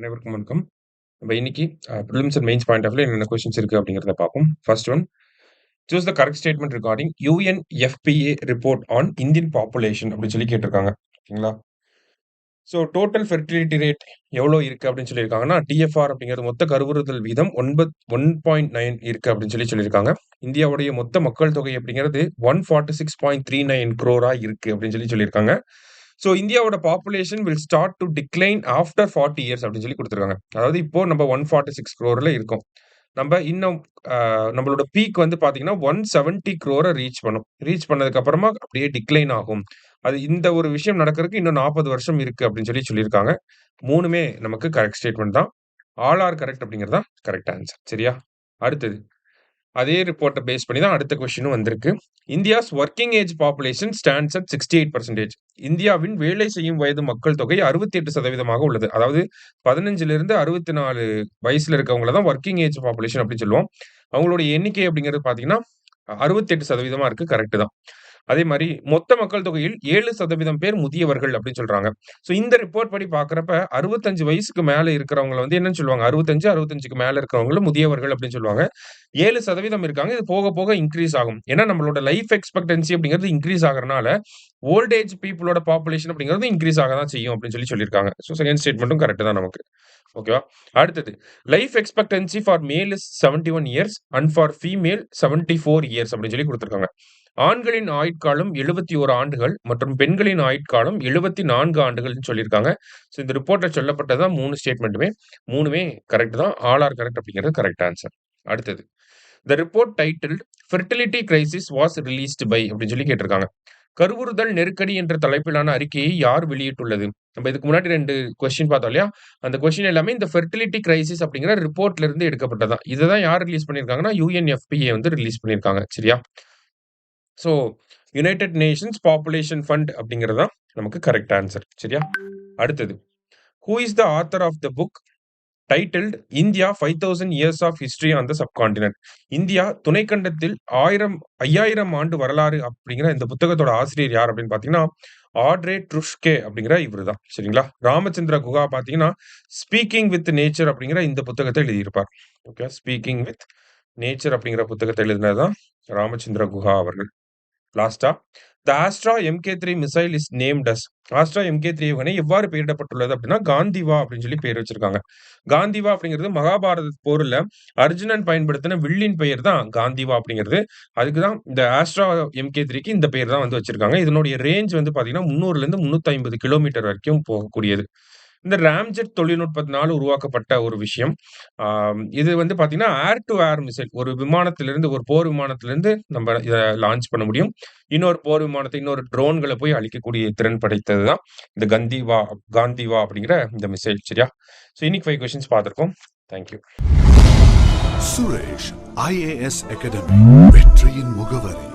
அனைவருக்கும் வணக்கம். நம்ம இன்னைக்கு prelims and mains point of வியூல என்னென்ன கொஸ்டின்ஸ் இருக்கு அப்படிங்கிறத பார்ப்போம். First one, choose the correct statement regarding UNFPA report on Indian population அப்படின்னு சொல்லி கேட்டிருக்காங்க. ஓகேங்களா? ஸோ டோட்டல் ஃபெர்டிலிட்டி ரேட் எவ்வளோ இருக்கு அப்படின்னு சொல்லியிருக்காங்கன்னா, டிஎஃப்ஆர் அப்படிங்கிறது மொத்த கருவுறுதல் வீதம் 1.9 இருக்கு அப்படின்னு சொல்லியிருக்காங்க. இந்தியாவுடைய மொத்த மக்கள் தொகை அப்படிங்கிறது 146.39 crore இருக்கு அப்படின்னு சொல்லியிருக்காங்க. ஸோ இந்தியாவோட population will start to decline after 40 years அப்படின்னு சொல்லி கொடுத்துருக்காங்க. அதாவது இப்போ நம்ம 146 crore இருக்கோம். நம்ம இன்னும் நம்மளோட பீக் வந்து பார்த்தீங்கன்னா 170 crore ரீச் பண்ணும். ரீச் பண்ணதுக்கு அப்புறமா அப்படியே டிக்ளைன் ஆகும். அது இந்த ஒரு விஷயம் நடக்கிறதுக்கு இன்னும் 40 வருஷம் இருக்கு அப்படின்னு சொல்லியிருக்காங்க. 3மே நமக்கு கரெக்ட் ஸ்டேட்மெண்ட் தான். ஆல் ஆர் கரெக்ட் அப்படிங்கிறது தான் கரெக்ட் ஆன்சர். சரியா? அடுத்தது, அதே ரிப்போர்ட்ட பேஸ் பண்ணி தான் அடுத்த கொஸ்டினும் வந்திருக்கு. India's working age population stands at 68%. இந்தியாவின் வேலை செய்யும் வயது மக்கள் தொகை 68% உள்ளது. அதாவது 15லிருந்து 64 வயசுல இருக்கவங்கள தான் ஒர்க்கிங் ஏஜ் பாப்புலேஷன் அப்படின்னு சொல்லுவோம். அவங்களுடைய எண்ணிக்கை அப்படிங்கிறது பார்த்தீங்கன்னா 68% இருக்கு. கரெக்ட் தான். அதே மாரி மொத்த மக்கள் தொகையில் 7% பேர் முதியவர்கள் அப்படின்னு சொல்றாங்க. ஸோ இந்த ரிப்போர்ட் படி பார்க்கிறப்ப 65 வயசுக்கு மேல இருக்கிறவங்கள வந்து என்னன்னு சொல்லுவாங்க? 65க்கு மேல இருக்கிறவங்கள முதியவர்கள் அப்படின்னு சொல்லுவாங்க. 7% இருக்காங்க. இது போக போக இன்கிரீஸ் ஆகும். ஏன்னா நம்மளோட லைஃப் எக்ஸ்பெக்டன்சி அப்படிங்கிறது இன்கிரீஸ் ஆகுறனால, ஓல்ட் ஏஜ் பீப்பிளோட பாப்புலேஷன் அப்படிங்கிறது இன்கிரீஸ் ஆக தான் செய்யும் அப்படின்னு சொல்லியிருக்காங்க. ஸோ செகண்ட் ஸ்டேட்மெண்ட்டும் கரெக்ட் தான் நமக்கு. ஓகேவா? அடுத்தது, லைஃப் எக்ஸ்பெக்டன்சி ஃபார் மேல் is 71 years and for female 74 years அப்படின்னு சொல்லி குடுத்திருக்காங்க. ஆண்களின் ஆயுட்காலம் 71 ஆண்டுகள் மற்றும் பெண்களின் ஆயுட்காலம் 74 ஆண்டுகள்னு சொல்லியிருக்காங்க. ஸோ இந்த ரிப்போர்ட்ல சொல்லப்பட்டது தான் 3 ஸ்டேட்மெண்ட்டுமே. 3மே கரெக்ட் தான். ஆல் ஆர் கரெக்ட் அப்படிங்கிறது கரெக்ட் ஆன்சர். அடுத்தது, the report titled fertility crisis was released by அப்படின்னு சொல்லி கேட்டிருக்காங்க. கருவுறுதல் நெருக்கடி என்ற தலைப்பிலான அறிக்கையை யார் வெளியிட்டுள்ளது? நம்ம இதுக்கு முன்னாடி 2 கொஸ்டின் பார்த்தோம் இல்லையா? அந்த கொஸ்டின் எல்லாமே இந்த ஃபெர்டிலிட்டி கிரைசிஸ் அப்படிங்கிற ரிப்போர்ட்ல இருந்து எடுக்கப்பட்டது தான். இத தான் யார் ரிலீஸ் பண்ணியிருக்காங்கன்னா, UNFPA வந்து ரிலீஸ் பண்ணியிருக்காங்க. சரியா? So United Nations Population Fund அப்படிங்கிறது தான் நமக்கு கரெக்ட் ஆன்சர். சரியா? அடுத்தது, who is the author of the book titled India 5000 years of history on the subcontinent? India துணைக்கண்டத்தில் 5000 ஆண்டு வரலாறு அப்படிங்கிற இந்த புத்தகத்தோட ஆசிரியர் யார் அப்படின்னு பார்த்தீங்கன்னா, ஆட்ரே ட்ருஷ்கே அப்படிங்கிற இவரு தான். சரிங்களா? ராமச்சந்திர குஹா பார்த்தீங்கன்னா, ஸ்பீக்கிங் வித் நேச்சர் அப்படிங்கிற இந்த புத்தகத்தை எழுதியிருப்பார். ஓகே, ஸ்பீக்கிங் வித் நேச்சர் அப்படிங்கிற புத்தகத்தை எழுதினது தான் ராமச்சந்திர குஹா அவர்கள். லாஸ்டா, the Astra MK3 missile is named as. Astra MK3 ஏவுகணை எவ்வாறு பெயரிடப்பட்டுள்ளது அப்படின்னா, காந்திவா அப்படின்னு சொல்லி பேர் வச்சிருக்காங்க. காந்திவா அப்படிங்கிறது மகாபாரத போர்ல அர்ஜுனன் பயன்படுத்தின வில்லின் பெயர் தான் காந்திவா அப்படிங்கிறது. அதுக்கு தான் இந்த ஆஸ்ட்ரா MK3க்கு இந்த பெயர் தான் வந்து வச்சிருக்காங்க. இதனுடைய ரேஞ்ச் வந்து பார்த்தீங்கன்னா 300லேருந்து 350 கிலோமீட்டர் வரைக்கும் போகக்கூடியது. இந்த ராம்ஜெட் தொழில்நுட்பத்தினால உருவாக்கப்பட்ட ஒரு விஷயம். இது வந்து பார்த்தீங்கன்னா, ஏர் டூ ஏர் மிசைல். ஒரு விமானத்திலிருந்து, ஒரு போர் விமானத்திலிருந்து நம்ம இத லான்ச் பண்ண முடியும். இன்னொரு போர் விமானத்தை, இன்னொரு ட்ரோன்கள போய் அழிக்கக்கூடிய திறன் படைத்தது தான் இந்த காந்திவா அப்படிங்கிற இந்த மிசைல். சரியா? ஸோ இன்னைக்கு 5 கொஸ்டின்ஸ் பார்த்திருக்கோம். Thank you. Suresh IAS academy, வெற்றியின் முகவரி.